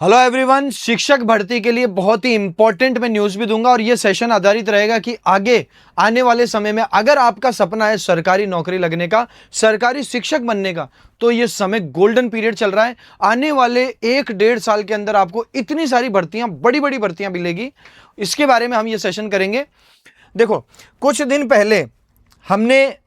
Hello everyone, शिक्षक भर्ती के लिए बहुत ही इंपॉर्टेंट मैं न्यूज भी दूंगा और यह सेशन आधारित रहेगा कि आगे आने वाले समय में अगर आपका सपना है सरकारी नौकरी लगने का, सरकारी शिक्षक बनने का, तो यह समय गोल्डन पीरियड चल रहा है। आने वाले 1-1.5 साल के अंदर आपको इतनी सारी भर्तियां, बड़ी बड़ी भर्तियां मिलेगी। इसके बारे में हम ये सेशन करेंगे। देखो, कुछ दिन पहले हमने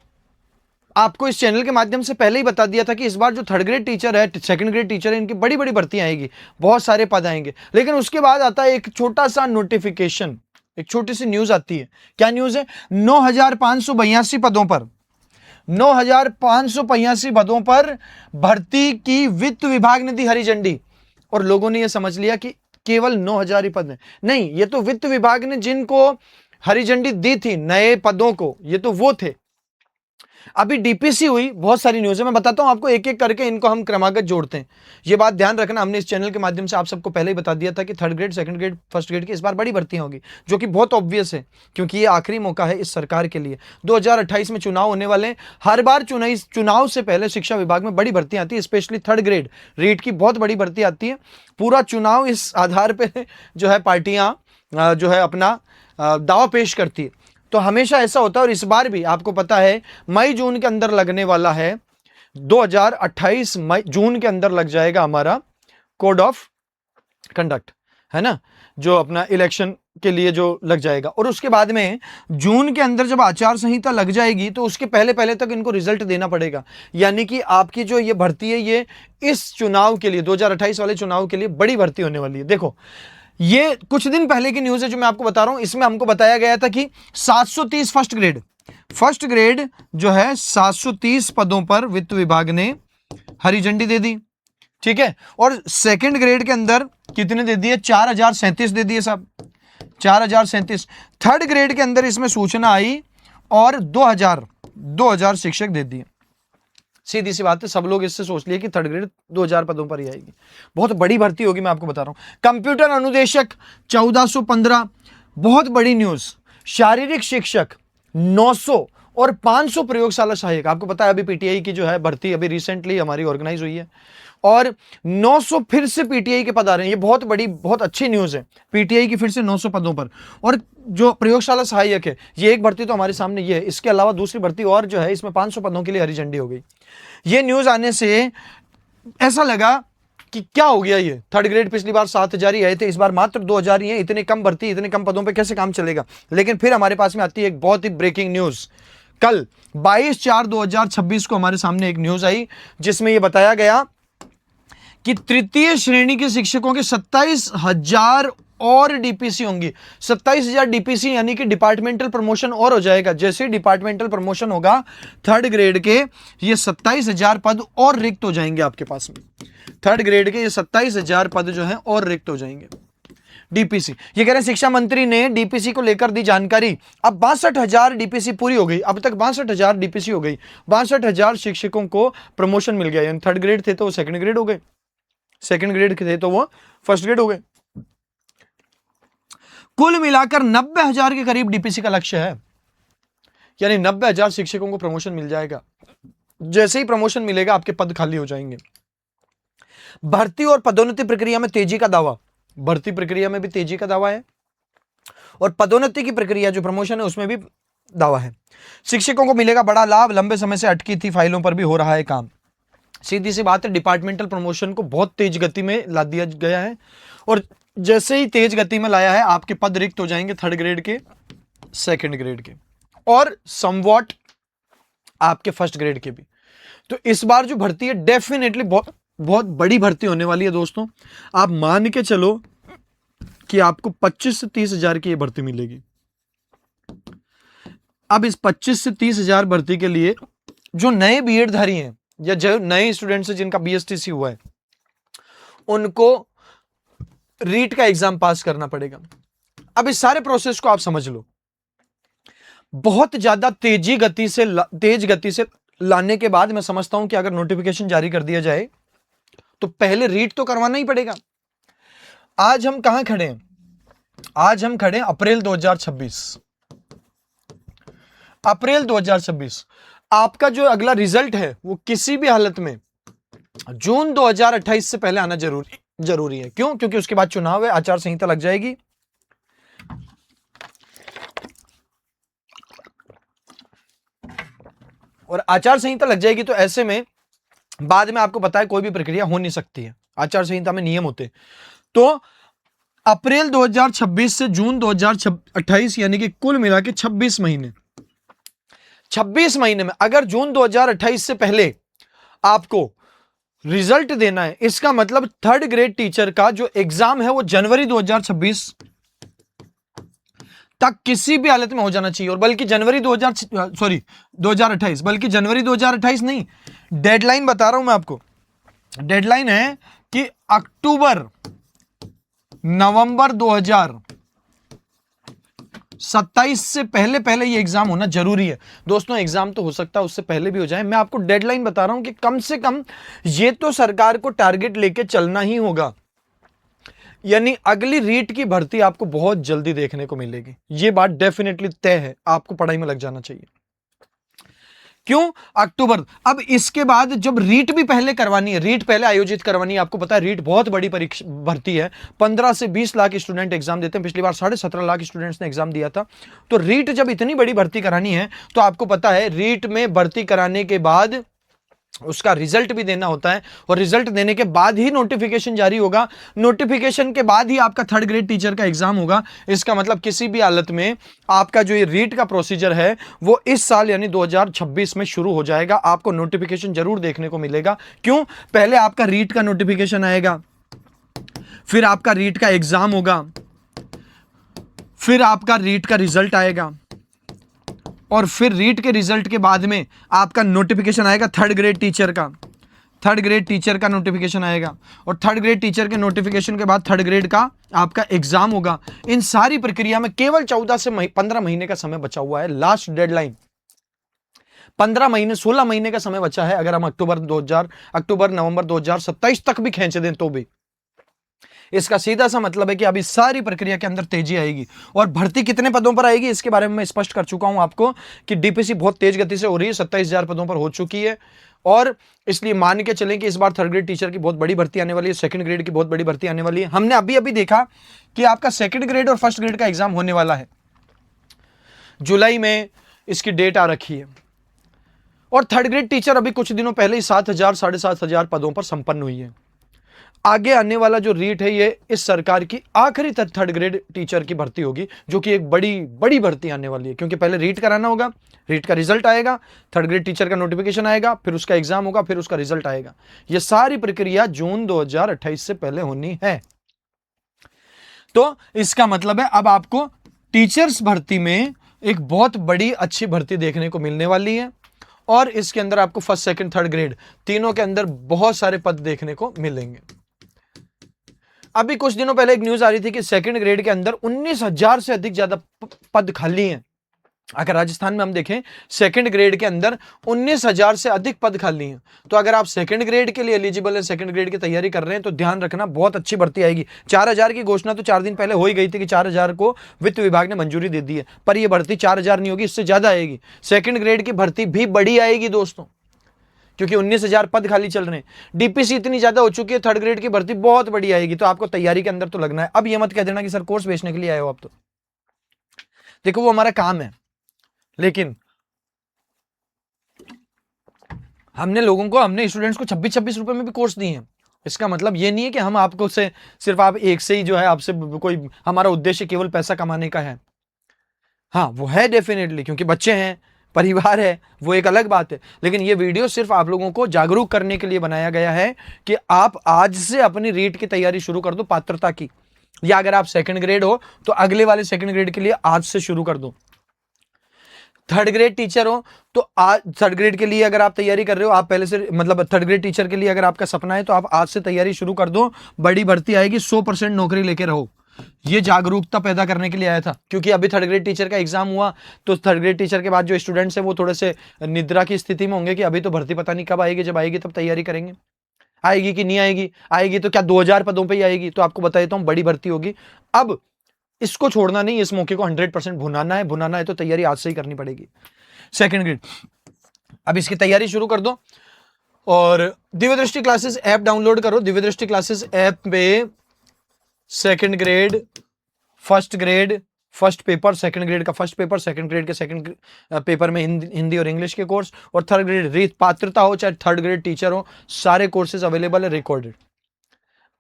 आपको इस चैनल के माध्यम से पहले ही बता दिया था कि इस बार जो 3rd ग्रेड टीचर है, 2nd ग्रेड टीचर है, इनकी बड़ी बड़ी भर्तियां आएगी, बहुत सारे पद आएंगे। लेकिन उसके बाद आता है एक छोटा सा नोटिफिकेशन, एक छोटी सी न्यूज आती है। क्या न्यूज है? 9,582 पदों पर 9,582 पदों पर भर्ती की वित्त विभाग ने दी हरी झंडी। और लोगों ने यह समझ लिया कि केवल 9,000 ही पद हैं। नहीं, ये तो वित्त विभाग ने जिनको हरी झंडी दी थी नए पदों को, ये तो वो थे। अभी डीपीसी हुई, बहुत सारी न्यूज है, मैं बताता हूं आपको, एक एक करके इनको हम क्रमागत जोड़ते हैं। ये बात ध्यान रखना, हमने इस चैनल के माध्यम से आप सबको पहले ही बता दिया था कि 3rd grade, 2nd grade, 1st grade की इस बार बड़ी भर्तियां होगी, जो कि बहुत ऑब्वियस है क्योंकि ये आखिरी मौका है इस सरकार के लिए। 2028 में चुनाव होने वाले हैं। हर बार चुनाव से पहले शिक्षा विभाग में बड़ी भर्तियां आती है, स्पेशली 3rd ग्रेड रीट की बहुत बड़ी भर्ती आती है। पूरा चुनाव इस आधार पर जो है पार्टियां जो है अपना दावा पेश करती है। तो हमेशा ऐसा होता है और इस बार भी आपको पता है मई जून के अंदर लगने वाला है। 2028 मई जून के अंदर लग जाएगा हमारा कोड ऑफ कंडक्ट, है ना, जो अपना इलेक्शन के लिए जो लग जाएगा। और उसके बाद में जून के अंदर जब आचार संहिता लग जाएगी तो उसके पहले पहले तक इनको रिजल्ट देना पड़ेगा। यानी कि आपकी जो ये भर्ती है, ये इस चुनाव के लिए, 2028 वाले चुनाव के लिए बड़ी भर्ती होने वाली है। देखो, ये कुछ दिन पहले की न्यूज है जो मैं आपको बता रहा हूं। इसमें हमको बताया गया था कि 730 फर्स्ट ग्रेड जो है 730 पदों पर वित्त विभाग ने हरी झंडी दे दी, ठीक है। और 2nd ग्रेड के अंदर कितने दे दिए? 4,037 दे दिए साहब, 4,037। 3rd ग्रेड के अंदर इसमें सूचना आई और 2,000 शिक्षक दे दिए। सीधी सी बात है, सब लोग इससे सोच लिए कि 3rd ग्रेड 2,000 पदों पर ही आएगी। बहुत बड़ी भर्ती होगी, मैं आपको बता रहा हूं। कंप्यूटर अनुदेशक 1,415, बहुत बड़ी न्यूज। शारीरिक शिक्षक 900 और 500 प्रयोगशाला सहायक। आपको पता है अभी पीटीआई की जो है भर्ती अभी रिसेंटली हमारी ऑर्गेनाइज हुई है और 900 फिर से पीटीआई के पद आ रहे हैं। ये बहुत बड़ी, बहुत अच्छी न्यूज है। पीटीआई की फिर से 900 पदों पर। और जो प्रयोगशाला सहायक है, ये एक भर्ती तो हमारे सामने ये है। इसके अलावा दूसरी भर्ती और जो है, इसमें 500 पदों के लिए हरी झंडी हो गई। ये न्यूज आने से ऐसा लगा कि क्या हो गया ये। 3rd ग्रेड पिछली बार 7,000 ही आए थे, इस बार मात्र 2,000 ही है। इतने कम भर्ती, इतने कम पदों पे कैसे काम चलेगा? लेकिन फिर हमारे पास में आती है एक बहुत ही ब्रेकिंग न्यूज। कल 22/4/2026 को हमारे सामने एक न्यूज आई जिसमें यह बताया गया कि तृतीय श्रेणी के शिक्षकों के 27,000 और डीपीसी होंगी। 27,000 डीपीसी, यानी कि डिपार्टमेंटल प्रमोशन और हो जाएगा। जैसे डिपार्टमेंटल प्रमोशन होगा 3rd ग्रेड के, ये 27,000 पद और रिक्त हो जाएंगे आपके पास में। 3rd ग्रेड के ये 27,000 पद जो हैं और रिक्त हो जाएंगे। डीपीसी, ये कह रहे हैं शिक्षा मंत्री ने डीपीसी को लेकर दी जानकारी। अब 62,000 डीपीसी पूरी हो गई। अब तक 62,000 डीपीसी हो गई। 62,000 शिक्षकों को प्रमोशन मिल गया। यानी 3rd ग्रेड थे तो वो 2nd ग्रेड हो गए, 2nd ग्रेड थे तो वो 1st ग्रेड हो गए। कुल मिलाकर 90,000 के करीब डीपीसी का लक्ष्य है। यानी 90,000 शिक्षकों को प्रमोशन मिल जाएगा। जैसे ही प्रमोशन मिलेगा आपके पद खाली हो जाएंगे। भर्ती और पदोन्नति प्रक्रिया में तेजी का दावा। भर्ती प्रक्रिया में भी तेजी का दावा है और पदोन्नति की प्रक्रिया जो प्रमोशन है उसमें भी दावा है। शिक्षकों को मिलेगा बड़ा लाभ। लंबे समय से अटकी थी फाइलों पर भी हो रहा है काम। सीधी सी बात है, डिपार्टमेंटल प्रमोशन को बहुत तेज गति में ला दिया गया है और जैसे ही तेज गति में लाया है आपके पद रिक्त हो जाएंगे 3rd ग्रेड के, 2nd ग्रेड के और समवॉट आपके 1st ग्रेड के भी। तो इस बार जो भर्ती है डेफिनेटली बहुत बहुत बड़ी भर्ती होने वाली है दोस्तों। आप मान के चलो कि आपको 25 से 30,000 की ये भर्ती मिलेगी। अब इस 25 से 30,000 भर्ती के लिए जो नए बीएड धारी हैं या जो नए स्टूडेंट्स हैं जिनका बीएसटीसी हुआ है, उनको रीट का एग्जाम पास करना पड़ेगा। अब इस सारे प्रोसेस को आप समझ लो। बहुत ज्यादा तेज गति से लाने के बाद मैं समझता हूं कि अगर नोटिफिकेशन जारी कर दिया जाए तो पहले रीट तो करवाना ही पड़ेगा। आज हम कहां खड़े हैं? आज हम खड़े हैं अप्रैल 2026। अप्रैल 2026। आपका जो अगला रिजल्ट है वो किसी भी हालत में जून 2028 से पहले आना जरूरी जरूरी है। क्यों? क्योंकि उसके बाद चुनाव है, आचार संहिता लग जाएगी। और आचार संहिता लग जाएगी तो ऐसे में बाद में आपको पता है कोई भी प्रक्रिया हो नहीं सकती है, आचार संहिता में नियम होते हैं। तो अप्रैल 2026 से जून 2028 यानी कि कुल मिला के 26 महीने, 26 महीने में अगर जून 2028 से पहले आपको रिजल्ट देना है, इसका मतलब थर्ड ग्रेड टीचर का जो एग्जाम है वो जनवरी 2026 तक किसी भी हालत में हो जाना चाहिए। और बल्कि जनवरी 2028, बल्कि जनवरी 2028 नहीं, डेडलाइन बता रहा हूं मैं आपको। डेडलाइन है कि अक्टूबर नवंबर 2027 से पहले पहले ये एग्जाम होना जरूरी है। दोस्तों एग्जाम तो हो सकता है उससे पहले भी हो जाए, मैं आपको डेडलाइन बता रहा हूं कि कम से कम ये तो सरकार को टारगेट लेके चलना ही होगा। यानी अगली रीट की भर्ती आपको बहुत जल्दी देखने को मिलेगी, ये बात डेफिनेटली तय है, आपको पढ़ाई में लग जाना चाहिए। क्यों? अक्टूबर। अब इसके बाद जब रीट भी पहले करवानी है, रीट पहले आयोजित करवानी है, आपको पता है रीट बहुत बड़ी परीक्षा भर्ती है, 15 से 20 लाख स्टूडेंट एग्जाम देते हैं, पिछली बार 17.5 लाख स्टूडेंट्स ने एग्जाम दिया था। तो रीट जब इतनी बड़ी भर्ती करानी है तो आपको पता है रीट में भर्ती कराने के बाद उसका रिजल्ट भी देना होता है, और रिजल्ट देने के बाद ही नोटिफिकेशन जारी होगा, नोटिफिकेशन के बाद ही आपका थर्ड ग्रेड टीचर का एग्जाम होगा। इसका मतलब किसी भी हालत में आपका जो ये रीट का प्रोसीजर है वो इस साल यानी 2026 में शुरू हो जाएगा, आपको नोटिफिकेशन जरूर देखने को मिलेगा। क्यों? पहले आपका रीट का नोटिफिकेशन आएगा, फिर आपका रीट का एग्जाम होगा, फिर आपका रीट का रिजल्ट आएगा, और फिर रीट के रिजल्ट के बाद में आपका नोटिफिकेशन आएगा थर्ड ग्रेड टीचर का, थर्ड ग्रेड टीचर का नोटिफिकेशन आएगा, और थर्ड ग्रेड टीचर के नोटिफिकेशन के बाद थर्ड ग्रेड का आपका एग्जाम होगा। इन सारी प्रक्रिया में केवल 14 से 15 महीने का समय बचा हुआ है। लास्ट डेडलाइन 15 महीने, 16 महीने का समय बचा है। अगर हम अक्टूबर नवंबर 2027 तक भी खींच दें तो भी इसका सीधा सा मतलब है कि अभी सारी प्रक्रिया के अंदर तेजी आएगी। और भर्ती कितने पदों पर आएगी इसके बारे में मैं स्पष्ट कर चुका हूं आपको कि डीपीसी बहुत तेज गति से हो रही है, 27,000 पदों पर हो चुकी है। और इसलिए मान के चलें कि इस बार थर्ड ग्रेड टीचर की बहुत बड़ी भर्ती आने वाली है, सेकंड ग्रेड की बहुत बड़ी भर्ती आने वाली है। हमने अभी अभी देखा कि आपका सेकंड ग्रेड और फर्स्ट ग्रेड का एग्जाम होने वाला है, जुलाई में इसकी डेट आ रखी है। और थर्ड ग्रेड टीचर अभी कुछ दिनों पहले ही 7,000 7,500 पदों पर संपन्न हुई है। आगे आने वाला जो रीट है ये इस सरकार की आखिरी थर्ड ग्रेड टीचर की भर्ती होगी, जो कि एक बड़ी बड़ी भर्ती आने वाली है। क्योंकि पहले रीट कराना होगा, रीट का रिजल्ट आएगा, थर्ड ग्रेड टीचर का नोटिफिकेशन आएगा, फिर उसका एग्जाम होगा, फिर उसका रिजल्ट आएगा। यह सारी प्रक्रिया जून 2028 से पहले होनी है। तो इसका मतलब है अब आपको टीचर्स भर्ती में एक बहुत बड़ी अच्छी भर्ती देखने को मिलने वाली है, और इसके अंदर आपको फर्स्ट सेकंड थर्ड ग्रेड तीनों के अंदर बहुत सारे पद देखने को मिलेंगे। अभी कुछ दिनों पहले एक न्यूज आ रही थी कि सेकंड ग्रेड के अंदर 19,000 से अधिक ज्यादा पद खाली हैं। अगर राजस्थान में हम देखें सेकंड ग्रेड के अंदर 19,000 से अधिक पद खाली हैं। तो अगर आप सेकंड ग्रेड के लिए एलिजिबल है, सेकंड ग्रेड की तैयारी कर रहे हैं, तो ध्यान रखना बहुत अच्छी भर्ती आएगी। 4,000 की घोषणा तो 4 दिन पहले हो ही गई थी कि 4,000 को वित्त विभाग ने मंजूरी दे दी है, पर यह भर्ती 4,000 नहीं होगी, इससे ज्यादा आएगी। सेकंड ग्रेड की भर्ती भी बड़ी आएगी दोस्तों, क्योंकि 19,000 पद खाली चल रहे हैं। डीपीसी इतनी ज्यादा हो चुकी है, थर्ड ग्रेड की भर्ती बहुत बड़ी आएगी। तो आपको तैयारी के अंदर तो लगना है। अब ये मत कह देना कि सर कोर्स बेचने के लिए आए हो आप। तो देखो वो हमारा काम है, लेकिन हमने स्टूडेंट्स को 26-26 रुपए में भी कोर्स दिए हैं। इसका मतलब ये नहीं है कि हम आपको से सिर्फ आप एक से ही जो है आपसे कोई हमारा उद्देश्य केवल पैसा कमाने का है। हाँ वो है डेफिनेटली, क्योंकि बच्चे हैं, परिवार है, वो एक अलग बात है। लेकिन ये वीडियो सिर्फ आप लोगों को जागरूक करने के लिए बनाया गया है कि आप आज से अपनी रीट की तैयारी शुरू कर दो पात्रता की, या अगर आप सेकंड ग्रेड हो तो अगले वाले सेकंड ग्रेड के लिए आज से शुरू कर दो। थर्ड ग्रेड टीचर हो तो आज थर्ड ग्रेड के लिए अगर आप तैयारी कर रहे हो, आप पहले से मतलब थर्ड ग्रेड टीचर के लिए अगर आपका सपना है तो आप आज से तैयारी शुरू कर दो। बड़ी भर्ती आएगी, 100% नौकरी लेके रहो। ये जागरूकता पैदा करने के लिए आया था, क्योंकि अभी थर्ड ग्रेड टीचर का एग्जाम हुआ तो थर्ड ग्रेड टीचर के बाद जो स्टूडेंट्स हैं वो थोड़े से निद्रा की स्थिति में होंगे कि अभी तो भर्ती पता नहीं कब आएगी, जब आएगी तब तैयारी करेंगे। आएगी कि नहीं आएगी, आएगी तो क्या 2,000 पदों पे ही आएगी। तो आपको बता देता हूं बड़ी भर्ती होगी। अब इसको छोड़ना नहीं, इस मौके को 100% भुनाना है तो तैयारी आज से ही करनी पड़ेगी। सेकंड ग्रेड अब इसकी तैयारी शुरू कर दो। और दिव्य दृष्टि क्लासेस ऐप डाउनलोड करो। दिव्य दृष्टि क्लासेस ऐप पे second grade, first grade, first paper, second grade का फर्स्ट पेपर, सेकंड ग्रेड के सेकंड पेपर में हिंदी और इंग्लिश के कोर्स, और थर्ड ग्रेड पात्रता हो चाहे थर्ड ग्रेड टीचर हो, सारे कोर्सेज अवेलेबल है रिकॉर्डेड,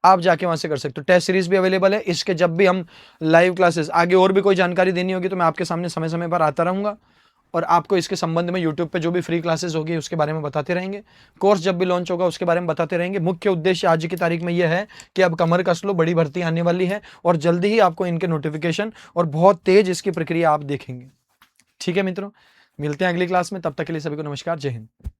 आप जाके वहां से कर सकते हो। टेस्ट सीरीज भी अवेलेबल है। इसके जब भी हम लाइव क्लासेस, आगे और भी कोई जानकारी देनी होगी तो मैं आपके सामने समय समय पर आता रहूंगा और आपको इसके संबंध में यूट्यूब पे जो भी फ्री क्लासेस होगी उसके बारे में बताते रहेंगे। कोर्स जब भी लॉन्च होगा उसके बारे में बताते रहेंगे। मुख्य उद्देश्य आज की तारीख में यह है कि अब कमर कस लो, बड़ी भर्ती आने वाली है और जल्दी ही आपको इनके नोटिफिकेशन और बहुत तेज इसकी प्रक्रिया आप देखेंगे। ठीक है मित्रों, मिलते हैं अगली क्लास में, तब तक के लिए सभी को नमस्कार, जय हिंद।